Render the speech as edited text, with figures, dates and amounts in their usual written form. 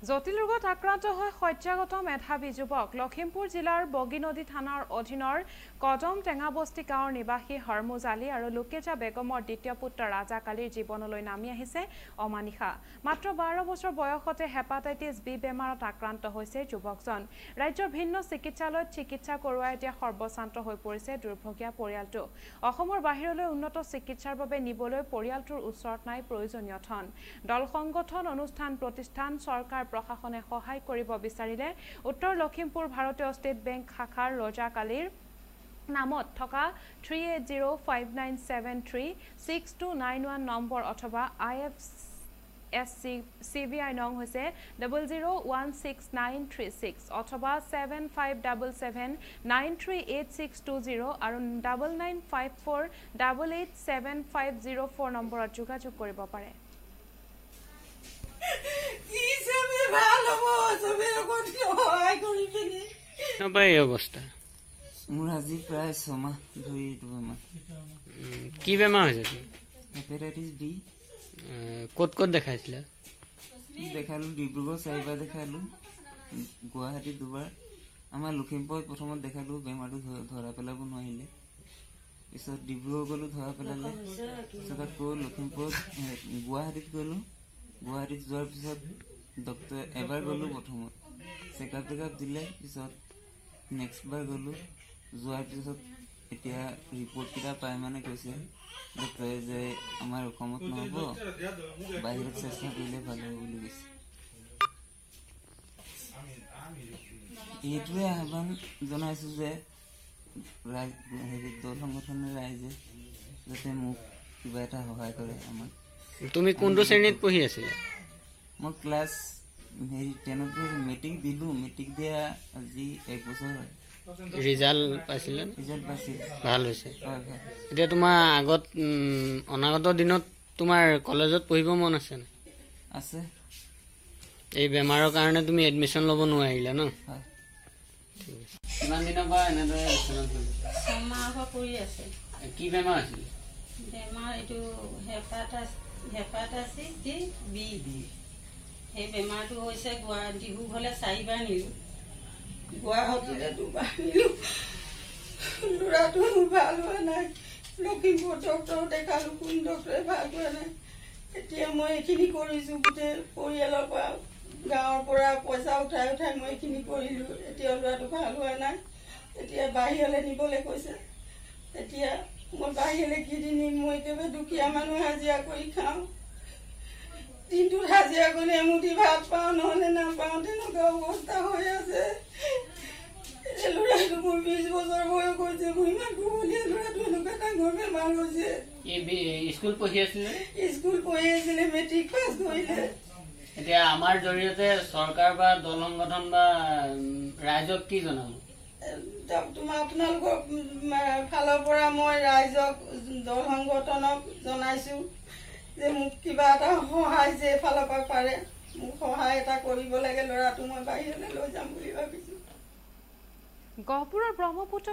জটিল ৰোগত আক্ৰান্ত হৈ শয্যাগত মেধাবী যুৱক লখিমপুৰ জিলাৰ বগীনদী থানাৰ অধীনৰ কদম টেঙাবস্তি গাঁৱৰ নিবাসী হৰমুজ আলী আৰু লোকেজা বেগমৰ দ্বিতীয় পুত্ৰ ৰাজা কালিৰ জীৱনলৈ নামি আহিছে অমানিশা। মাত্ৰ 12 বছৰ বয়সতে হেপাটাইটিছ বি বেমাৰত আক্ৰান্ত হৈছে যুৱকজন। ৰাজ্যৰ ভিন্ন চিকিৎসালয়ত চিকিৎসা কৰোৱাই এতিয়া সৰ্বশান্ত হৈ পৰিছে দুৰ্ভগীয়া পৰিয়ালটো। অসমৰ বাহিৰলৈ উন্নত চিকিৎসাৰ বাবে নিবলৈ পৰিয়ালটোৰ ওচৰত নাই প্ৰয়োজনীয় ধন। দল সংগঠন অনুষ্ঠান প্ৰতিষ্ঠান চৰকাৰ প্ৰশাসনে সহায় কৰিব বিচাৰিলে উত্তৰ লখিমপুৰ ভাৰতীয় ষ্টেট বেংক শাখাৰ ৰজা কালিৰ নামত থকা 3805973629 নম্বৰ অথবা IFSC CVI নং হৈছে 001696 অথবা 7577938620 আৰু 9954887504 নম্বৰত যোগাযোগ কৰিব পাৰে। অৱস্থা মোৰ আজি প্ৰায় 6 মাহ ধৰি বেমাৰ। কি বেমাৰ হৈছে? Hepatitis B. ক'ত দেখাইছিলা? দেখালো ডিব্ৰুগড় 4বাৰ দেখালো, গুৱাহাটী 2বাৰ, আমাৰ লখিমপুৰত প্ৰথমত দেখালো, বেমাৰটো ধৰা পেলাব নোৱাৰিলে। পিছত ডিব্ৰুগড় গ'লো, ধৰা পেলালে। পিছত আকৌ লখিমপুৰত গুৱাহাটীত গ'লো, গুৱাহাটীত যোৱাৰ পিছত ডক্টৰ এবাৰ গ'লো, প্ৰথমত চেকআপ দিলে। পিছত নেক্সট বাৰ গ'লো, যোৱাৰ পিছত এতিয়া ৰিপৰ্টকেইটা পাই মানে কৈছে ডক্টৰে যে আমাৰ অসমত নহ'ব, বাহিৰত চেষ্টা কৰিলে ভাল হ'ব বুলি কৈছে। এইটোৱে আহ্বান জনাইছো যে দল সংগঠনৰ ৰাইজে যাতে মোক কিবা এটা সহায় কৰে। আমাক তুমি কোনটো শ্ৰেণীত পঢ়ি আছিলা? মই ক্লাছ 10ত মেট্ৰিক দিলো। মেট্ৰিক দিয়া আজি 1 বছৰ হয়। ৰিজাল্ট পাইছিলা? ৰিজাল্ট পাইছিল, ভাল হৈছে। হয়। এতিয়া তোমাৰ অনাগত দিনত তোমাৰ কলেজত পঢ়িব মন আছে নে? আছে। এই বেমাৰৰ কাৰণে তুমি এডমিশ্যন ল'ব নোৱাৰিলা ন? হয়। কিমান দিনৰ পৰা এনেদৰে বিচনাত পৰি? 6 মাহৰ পৰা পৰি আছে। কি বেমাৰ আছিল? বেমাৰ এইটো হেপাটাইটিছ বি। সেই বেমাৰটো হৈছে ডিব্ৰু ঘৰলৈ 4বাৰ নিলো, গুৱাহাটীলৈ 2বাৰ নিলো। ল'ৰাটো ভাল হোৱা নাই। লখিমপুৰ ডক্টৰক দেখালো, কোন ডক্টৰে ভাল হোৱা নাই। এতিয়া মই এইখিনি কৰিছো, গোটেই পৰিয়ালৰ পৰা গাঁৱৰ পৰা পইচা উঠাই মই এইখিনি কৰিলো। এতিয়া ল'ৰাটো ভাল হোৱা নাই। এতিয়া বাহিৰলৈ নিবলৈ কৈছে। এতিয়া মই বাহিৰলৈ কি দি নিম? মই একেবাৰে দুখীয়া মানুহ, হাজিৰা কৰি খাওঁ। দিনটোত হাজিৰা কৰি এমুঠি ভাত পাওঁ, নহ'লে নাপাওঁ, তেনেকুৱা অৱস্থা হৈ আছে। ল'ৰাটো মোৰ 20 বছৰ বয়স হৈছে। মোৰ ইমান কুমলীয়া ল'ৰাটো এনেকুৱা ডাঙৰ বেমাৰ হৈছে। স্কুল পঢ়ি আছিলে? স্কুল পঢ়ি আছিলে, মেট্ৰিক পাছ কৰিলে। এতিয়া আমাৰ জৰিয়তে চৰকাৰ বা দল সংগঠন বা ৰাইজক কি জনাব? আপোনালোকৰ ফালৰ পৰা মই ৰাইজক, দল সংগঠনক জনাইছো যে মোক কিবা এটা সহায় যে ফালৰ পৰা পাৰে, মোক সহায় এটা কৰিব লাগে। ল'ৰাটো মই বাহিৰলৈ লৈ যাম বুলি ভাবিছো। গহপুৰৰ ব্ৰহ্মপুত্ৰ